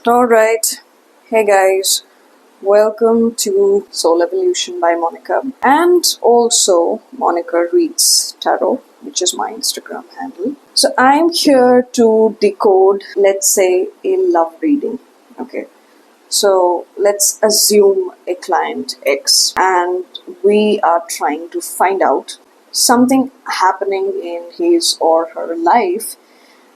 Alright, hey guys, welcome to Soul Evolution by Monica and also Monica Reads Tarot, which is my Instagram handle. So I'm here to decode, let's say, a love reading. Okay, so let's assume a client X and we are trying to find out something happening in his or her life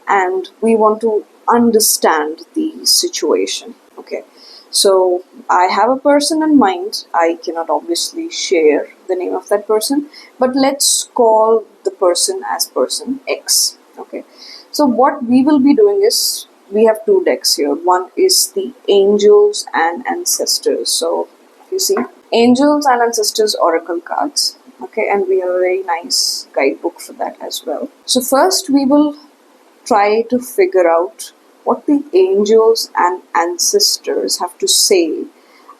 and we want to understand the situation. Okay, so I have a person in mind. I cannot obviously share the name of that person, but let's call the person as person X. Okay, so what we will be doing is we have two decks here. One is the angels and ancestors. So you see, angels and ancestors oracle cards. Okay, and we have a very nice guidebook for that as well. So first we will try to figure out what the angels and ancestors have to say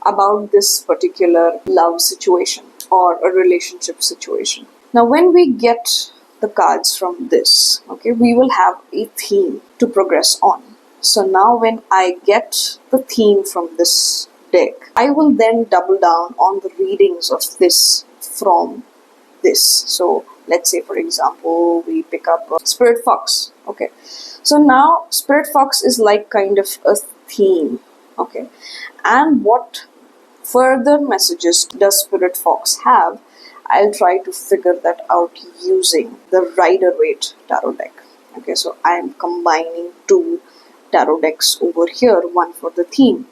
about this particular love situation or a relationship situation. Now, when we get the cards from this, okay, we will have a theme to progress on. So now when I get the theme from this deck, I will then double down on the readings of this from this. So let's say, for example, we pick up Spirit Fox. Okay, so now Spirit Fox is like kind of a theme. Okay, and what further messages does Spirit Fox have? I'll try to figure that out using the Rider-Waite Tarot deck. Okay, so I'm combining two tarot decks over here, one for the theme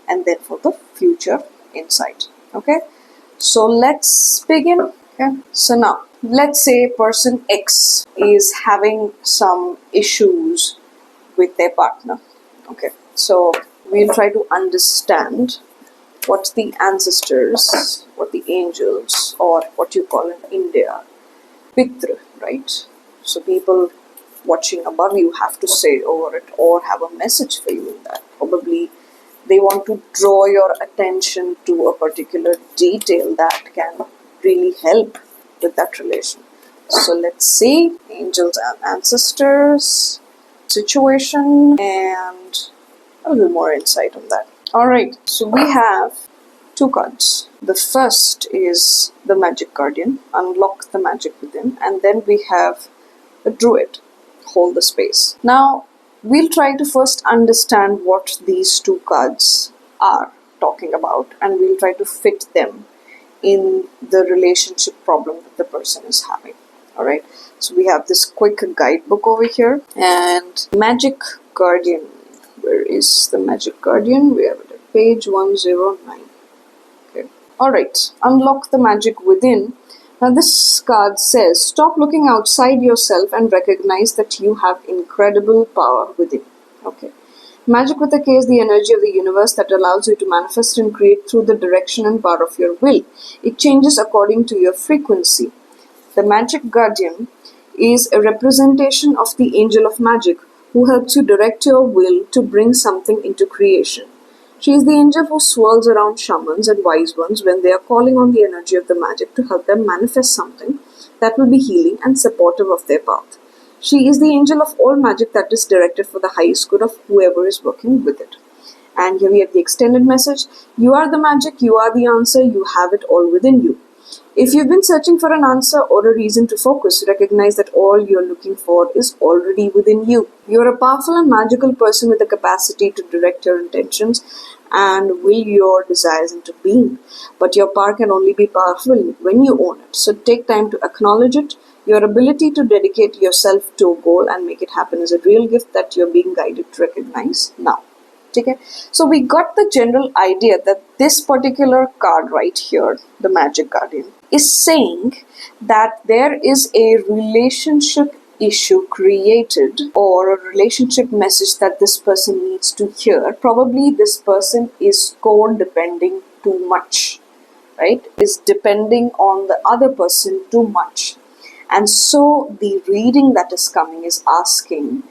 and then for the future insight. Okay, so let's begin. Okay, so now let's say person X is having some issues with their partner. Okay, so we'll try to understand what the ancestors, what the angels, or what you call in India, Pitra, right? So people watching above you have to say over it or have a message for you in that. Probably they want to draw your attention to a particular detail that can really help with that relation. So let's see, angels and ancestors situation and a little more insight on that. Alright, so we have two cards. The first is the Magic Guardian, unlock the magic within, and then we have a Druid, hold the space. Now we'll try to first understand what these two cards are talking about and we'll try to fit them in the relationship problem that the person is having. Alright, so we have this quick guidebook over here and Magic Guardian. Where is the Magic Guardian? We have it at page 109. Okay. Alright, unlock the magic within. Now this card says, stop looking outside yourself and recognize that you have incredible power within. Okay. Magic with a K is the energy of the universe that allows you to manifest and create through the direction and power of your will. It changes according to your frequency. The Magic Guardian is a representation of the Angel of Magic who helps you direct your will to bring something into creation. She is the angel who swirls around shamans and wise ones when they are calling on the energy of the magic to help them manifest something that will be healing and supportive of their path. She is the angel of all magic that is directed for the highest good of whoever is working with it. And here we have the extended message. You are the magic, you are the answer, you have it all within you. If you've been searching for an answer or a reason to focus, recognize that all you're looking for is already within you. You're a powerful and magical person with the capacity to direct your intentions and will your desires into being. But your power can only be powerful when you own it. So take time to acknowledge it. Your ability to dedicate yourself to a goal and make it happen is a real gift that you're being guided to recognize now. Okay? So we got the general idea that this particular card right here, the Magic Guardian, is saying that there is a relationship issue created or a relationship message that this person needs to hear. Probably this person is co-depending too much, right? Is depending on the other person too much. And so the reading that is coming is asking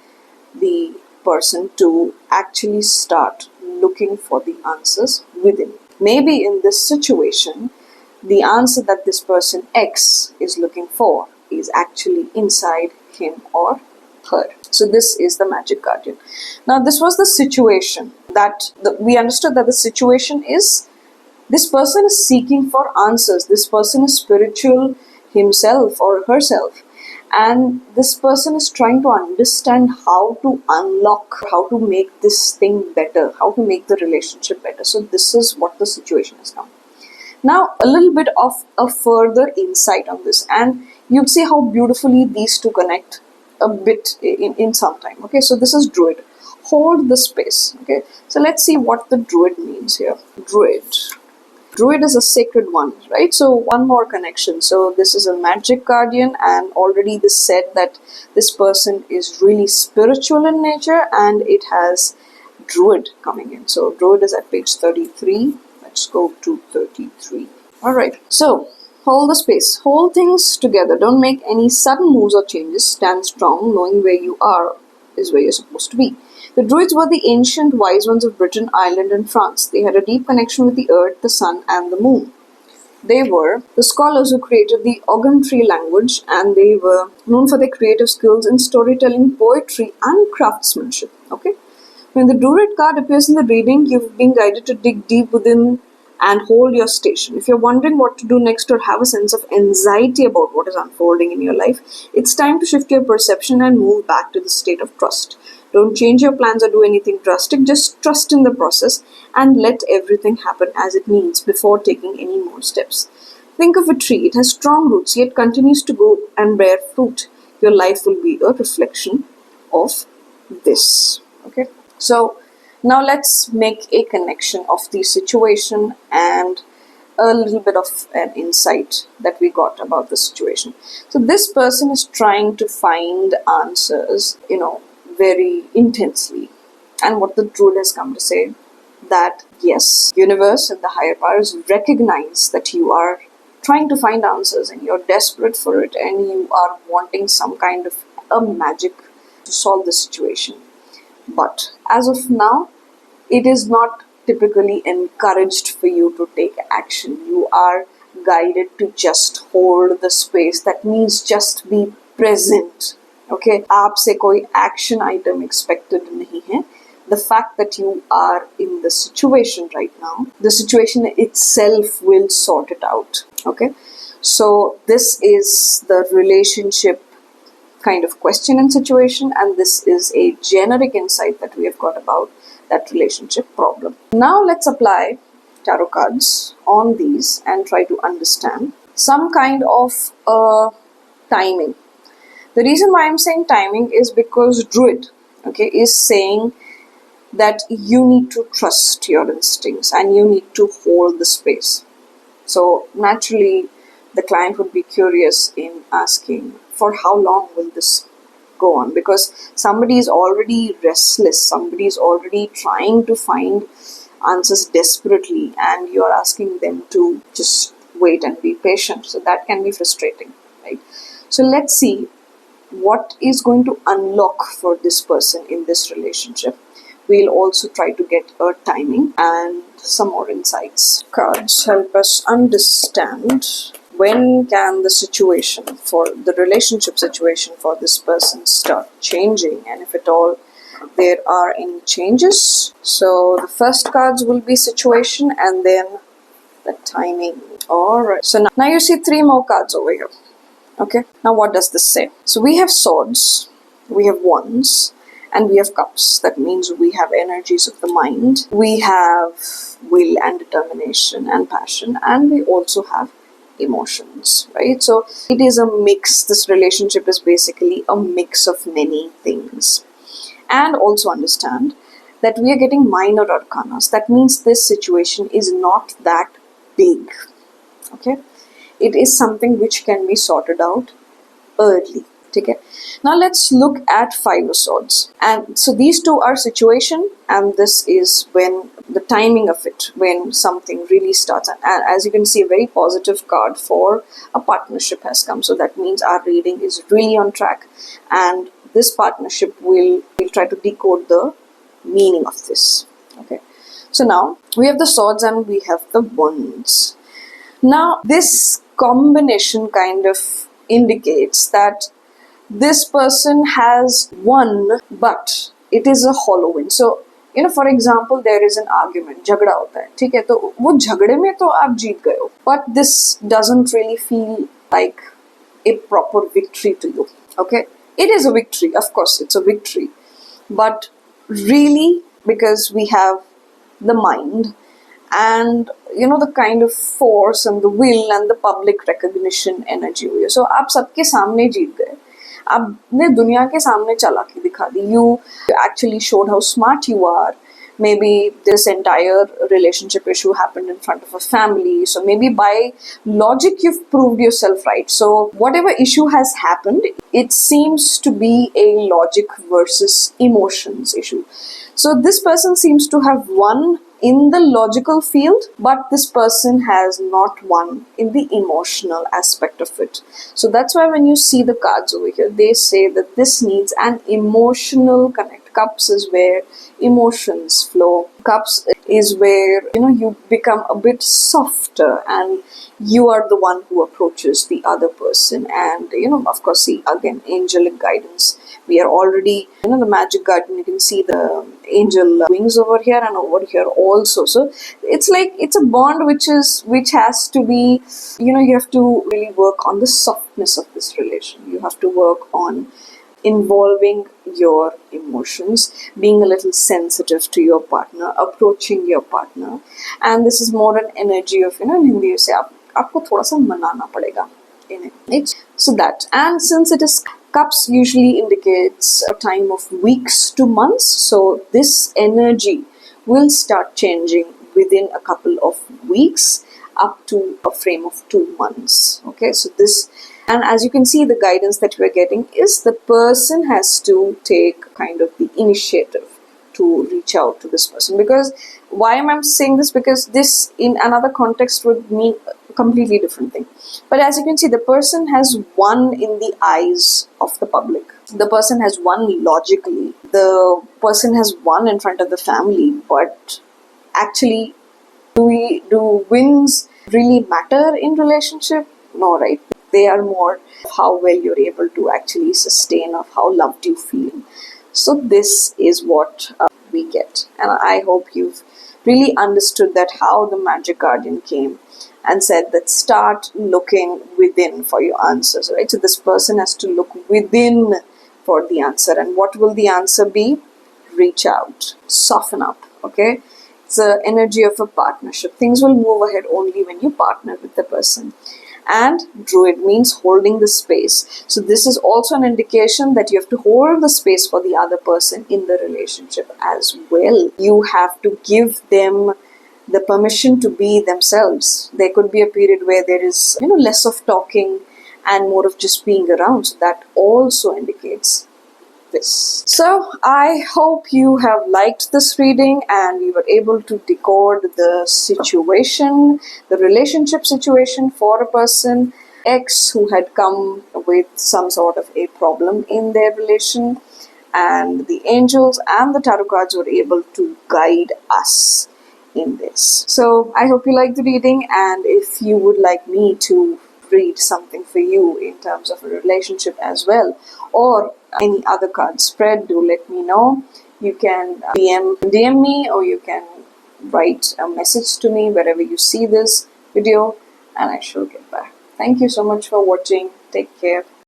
the person to actually start looking for the answers within. Maybe in this situation, the answer that this person X is looking for is actually inside him or her. So this is the Magic Guardian. Now this was the situation we understood that the situation is, this person is seeking for answers. This person is spiritual himself or herself. And this person is trying to understand how to unlock, how to make this thing better, how to make the relationship better. So this is what the situation has come. Now, a little bit of a further insight on this, and you'll see how beautifully these two connect a bit in some time. Okay, so this is Druid. Hold the space. Okay, so let's see what the Druid means here. Druid is a sacred one, right? So one more connection. So this is a magic guardian, and already this said that this person is really spiritual in nature, and it has Druid coming in. So Druid is at page 33. Let's go to 33. Alright, so hold the space. Hold things together. Don't make any sudden moves or changes. Stand strong, knowing where you are is where you're supposed to be. The Druids were the ancient wise ones of Britain, Ireland, and France. They had a deep connection with the earth, the sun, and the moon. They were the scholars who created the Ogham-tree language, and they were known for their creative skills in storytelling, poetry, and craftsmanship. Okay? When the Druid card appears in the reading, you've been guided to dig deep within and hold your station. If you're wondering what to do next or have a sense of anxiety about what is unfolding in your life, it's time to shift your perception and move back to the state of trust. Don't change your plans or do anything drastic, just trust in the process and let everything happen as it needs before taking any more steps. Think of a tree. It has strong roots, yet continues to grow and bear fruit. Your life will be a reflection of this. Okay? So, now let's make a connection of the situation and a little bit of an insight that we got about the situation. So this person is trying to find answers, very intensely. And what the Druid has come to say, that yes, universe and the higher powers recognize that you are trying to find answers and you're desperate for it and you are wanting some kind of a magic to solve the situation. But as of now, it is not typically encouraged for you to take action. You are guided to just hold the space. That means just be present. Okay, आपसे कोई action item expected नहीं है. The fact that you are in the situation right now, the situation itself will sort it out. Okay, so this is the relationship kind of question and situation, and this is a generic insight that we have got about that relationship problem. Now let's apply tarot cards on these and try to understand some kind of timing. The reason why I'm saying timing is because Druid, okay, is saying that you need to trust your instincts and you need to hold the space. So naturally, the client would be curious in asking, for how long will this go on? Because somebody is already restless, somebody is already trying to find answers desperately, and you're asking them to just wait and be patient. So that can be frustrating, right? So let's see what is going to unlock for this person in this relationship. We'll also try to get a timing and some more insights. Cards help us understand when can the situation for the relationship situation for this person start changing, and if at all there are any changes. So the first cards will be situation and then the timing. Alright, so now you see 3 more cards over here. Okay, now what does this say? So we have swords, we have wands, and we have cups. That means we have energies of the mind, we have will and determination and passion, and we also have emotions, right? So it is a mix. This relationship is basically a mix of many things. And also understand that we are getting minor arcanas. That means this situation is not that big. Okay, it is something which can be sorted out early. Okay. Now let's look at 5 of swords. And so these two are situation, and this is when the timing of it, when something really starts. And as you can see, a very positive card for a partnership has come. So that means our reading is really on track, and this partnership we'll try to decode the meaning of this. Okay. So now we have the swords and we have the wands. Now this combination kind of indicates that this person has won, but it is a hollow win. So for example there is an argument, झगड़ा होता है, ठीक है, तो वो झगड़े में तो आप जीत गए हो, but this doesn't really feel like a proper victory to you. Okay, it is a victory, of course it's a victory, but really, because we have the mind and the kind of force and the will and the public recognition energy हुई है, so आप सबके सामने जीत गए, आपने दुनिया के सामने चालाकी दिखा दी, you actually showed how smart you are. Maybe this entire relationship issue happened in front of a family, so maybe by logic you've proved yourself right. So whatever issue has happened, it seems to be a logic versus emotions issue. So this person seems to have won in the logical field, but this person has not won in the emotional aspect of it. So that's why when you see the cards over here, they say that this needs an emotional connect. Cups is where emotions flow. Cups is where you become a bit softer and you are the one who approaches the other person. And of course, see again, angelic guidance. We are already the magic garden, you can see the angel wings over here and over here also. So it's like it's a bond which has to be, you have to really work on the softness of this relation. You have to work on involving your emotions, being a little sensitive to your partner, approaching your partner. And this is more an energy of in Hindi you say आपको थोड़ा सा मनाना पड़ेगा in it. So that, and since it is cups, usually indicates a time of weeks to months, so this energy will start changing within a couple of weeks up to a frame of 2 months. Okay, so this, and as you can see, the guidance that we're getting is the person has to take kind of the initiative to reach out to this person. Because why am I saying this? Because this in another context would mean a completely different thing. But as you can see, the person has won in the eyes of the public. The person has won logically. The person has won in front of the family. But actually, do wins really matter in relationship? No, right? They are more how well you're able to actually sustain, of how loved you feel. So this is what we get, and I hope you've really understood that how the magic guardian came and said that start looking within for your answers, right? So this person has to look within for the answer. And what will the answer be? Reach out, soften up. Okay, it's the energy of a partnership. Things will move ahead only when you partner with the person. And druid means holding the space. So this is also an indication that you have to hold the space for the other person in the relationship as well. You have to give them the permission to be themselves. There could be a period where there is less of talking and more of just being around. So that also indicates this. So I hope you have liked this reading and you were able to decode the situation, the relationship situation for a person X who had come with some sort of a problem in their relation, and the angels and the tarot cards were able to guide us in this. So I hope you liked the reading, and if you would like me to read something for you in terms of a relationship as well, or any other card spread, do let me know. You can DM me, or you can write a message to me wherever you see this video, and I shall get back. Thank you so much for watching. Take care.